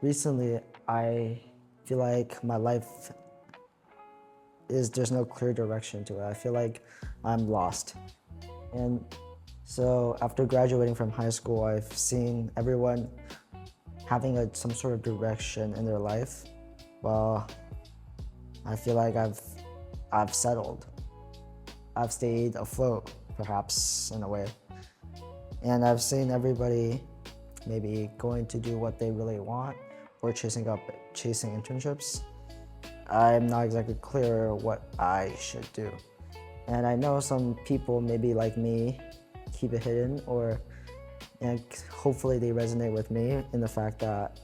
recently I feel like my life there's no clear direction to it. I feel like I'm lost. And so after graduating from high school, I've seen everyone having some sort of direction in their life. Well, I feel like I've settled. I've stayed afloat, perhaps in a way. And I've seen everybody maybe going to do what they really want or chasing internships. I'm not exactly clear what I should do. And I know some people, maybe like me, keep it hidden, and hopefully they resonate with me in the fact that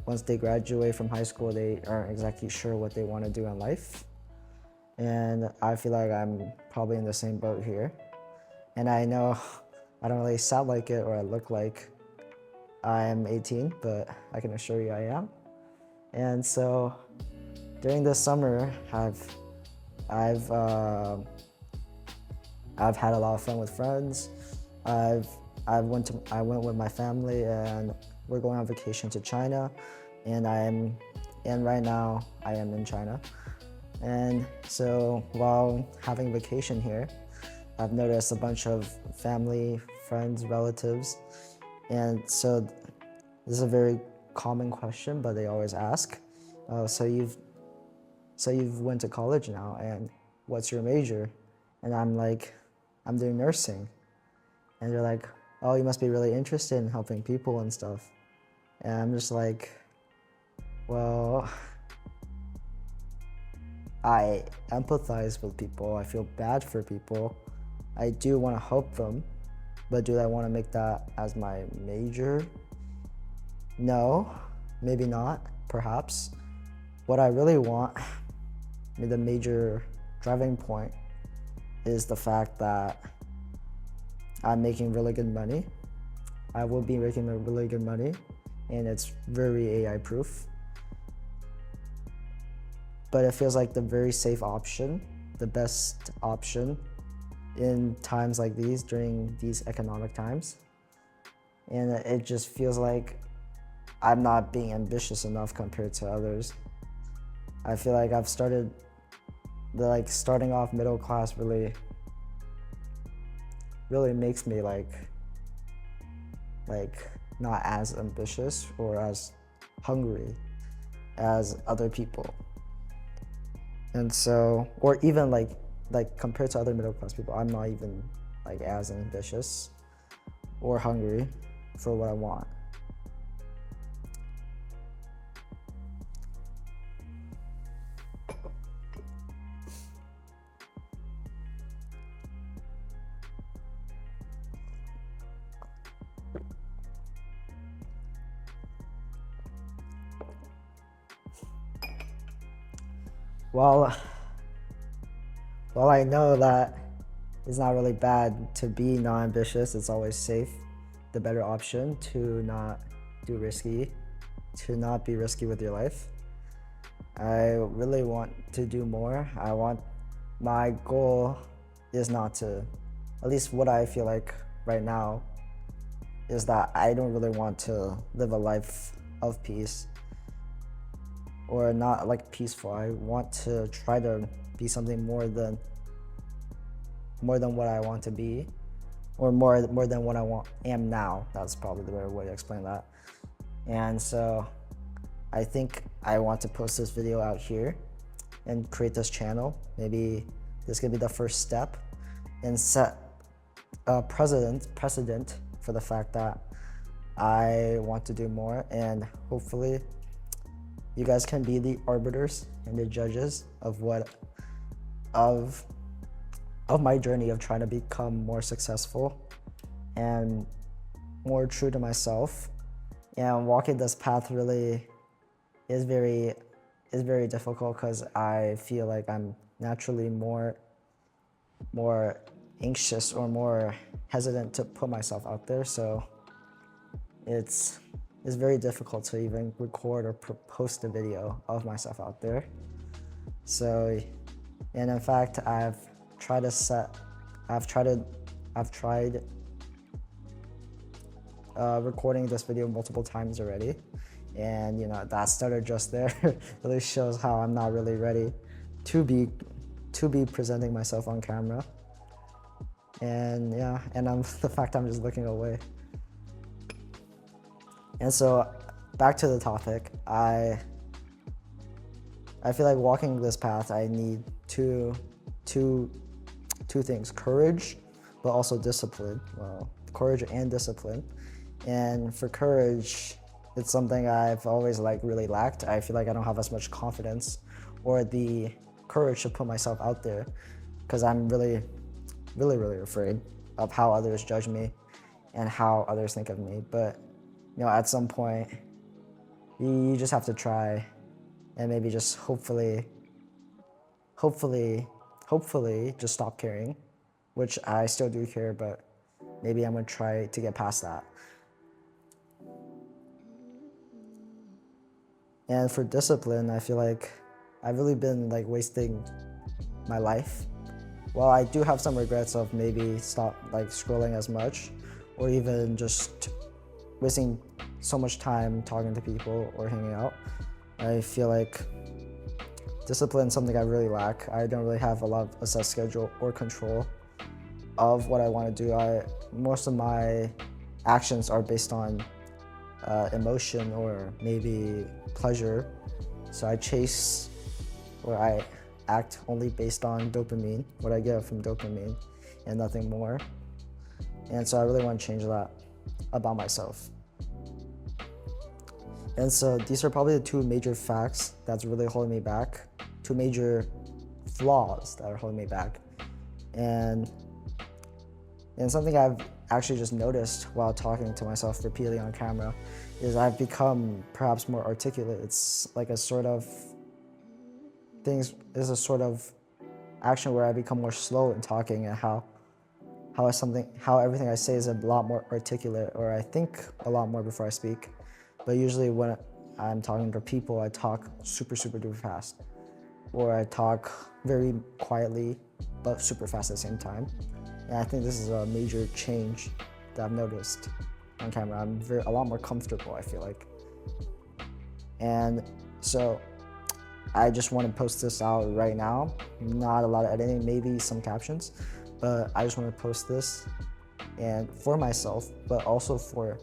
once they graduate from high school, they aren't exactly sure what they want to do in life. And I feel like I'm probably in the same boat here. And I know I don't really sound like it or I look like I'm 18, but I can assure you I am. And so during this summer, I've had a lot of fun with friends. I went with my family and we're going on vacation to China, and right now I am in China. And so while having vacation here, I've noticed a bunch of family, friends, relatives, and so this is a very common question, but they always ask, so you've went to college now, and what's your major? And I'm like, I'm doing nursing. And they're like, oh, you must be really interested in helping people and stuff. And I'm just like, well, I empathize with people. I feel bad for people. I do want to help them, but do I want to make that as my major? No, maybe not, perhaps. What I really want, the major driving point, is the fact that I'm making really good money. I will be making really good money, and it's very AI proof. But it feels like the very safe option, the best option in times like these, during these economic times. And it just feels like I'm not being ambitious enough compared to others. I feel like I've started, starting off middle class really makes me like not as ambitious or as hungry as other people. And so, or even like compared to other middle class people, I'm not even like as ambitious or hungry for what I want. While I know that it's not really bad to be non-ambitious, it's always safe, the better option to not be risky with your life. I really want to do more. My goal is not to, at least what I feel like right now, is that I don't really want to live a life of peace, or not like peaceful. I want to try to be something more than what I want to be, or more than what am now. That's probably the better way to explain that. And so I think I want to post this video out here and create this channel. Maybe this could be the first step and set a precedent for the fact that I want to do more, and hopefully you guys can be the arbiters and the judges of my journey of trying to become more successful and more true to myself. And walking this path really is very difficult, because I feel like I'm naturally more anxious or more hesitant to put myself out there. So it's very difficult to even record or post a video of myself out there. So, and in fact, I've tried recording this video multiple times already, And that stutter just there really shows how I'm not really ready to be presenting myself on camera. And yeah, and the fact I'm just looking away. And so back to the topic, I feel like walking this path, I need two things: courage, but also discipline. Well, courage and discipline. And for courage, it's something I've always really lacked. I feel like I don't have as much confidence or the courage to put myself out there because I'm really afraid of how others judge me and how others think of me. But at some point, you just have to try, and maybe just hopefully just stop caring, which I still do care, but maybe I'm gonna try to get past that. And for discipline, I feel like I've really been wasting my life. Well, I do have some regrets of maybe stop scrolling as much, or even just wasting so much time talking to people or hanging out. I feel like discipline is something I really lack. I don't really have a lot of a set schedule or control of what I want to do. Most of my actions are based on emotion or maybe pleasure. So I chase, or I act only based on dopamine, what I get from dopamine, and nothing more. And so I really want to change that about myself. And so these are probably the two major facts that's really holding me back, two major flaws that are holding me back. And something I've actually just noticed while talking to myself repeatedly on camera is I've become perhaps more articulate. It's like a sort of action where I become more slow in talking, and how everything I say is a lot more articulate, or I think a lot more before I speak. But usually when I'm talking to people, I talk super duper fast, or I talk very quietly but super fast at the same time. And I think this is a major change that I've noticed on camera. I'm a lot more comfortable, I feel like. And so I just want to post this out right now. Not a lot of editing, maybe some captions, but I just want to post this, and for myself, but also for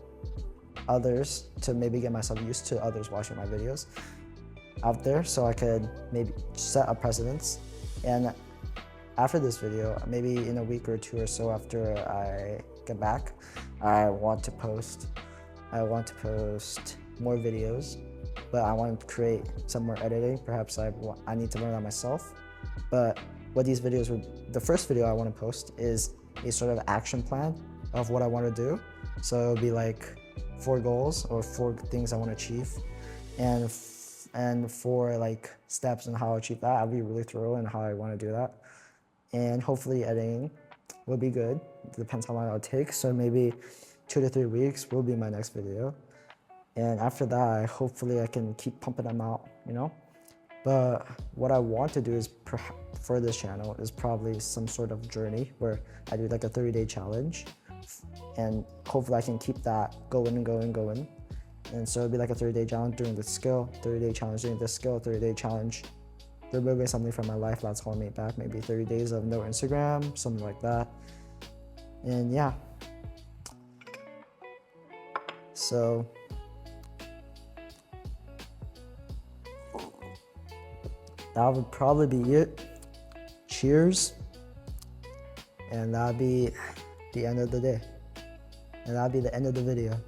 others, to maybe get myself used to others watching my videos out there, so I could maybe set a precedence. And after this video, maybe in a week or two or so after I get back, I want to post more videos, but I want to create some more editing. Perhaps I need to learn that myself. But what these videos the first video I want to post is a sort of action plan of what I want to do. So it'll be like 4 goals or 4 things I want to achieve, and 4 steps on how I achieve that. I'll be really thorough in how I want to do that. And hopefully editing will be good. It depends how long it'll take. So maybe 2 to 3 weeks will be my next video. And after that, hopefully I can keep pumping them out, But what I want to do is for this channel is probably some sort of journey where I do a 30-day challenge. And hopefully I can keep that going. And so it'll be a 30-day challenge doing this skill, 30-day challenge doing this skill, 30-day challenge removing something from my life that's holding me back, maybe 30 days of no Instagram, something like that. And yeah. So that would probably be it. Cheers. And that'd be the end of the day. And that'd be the end of the video.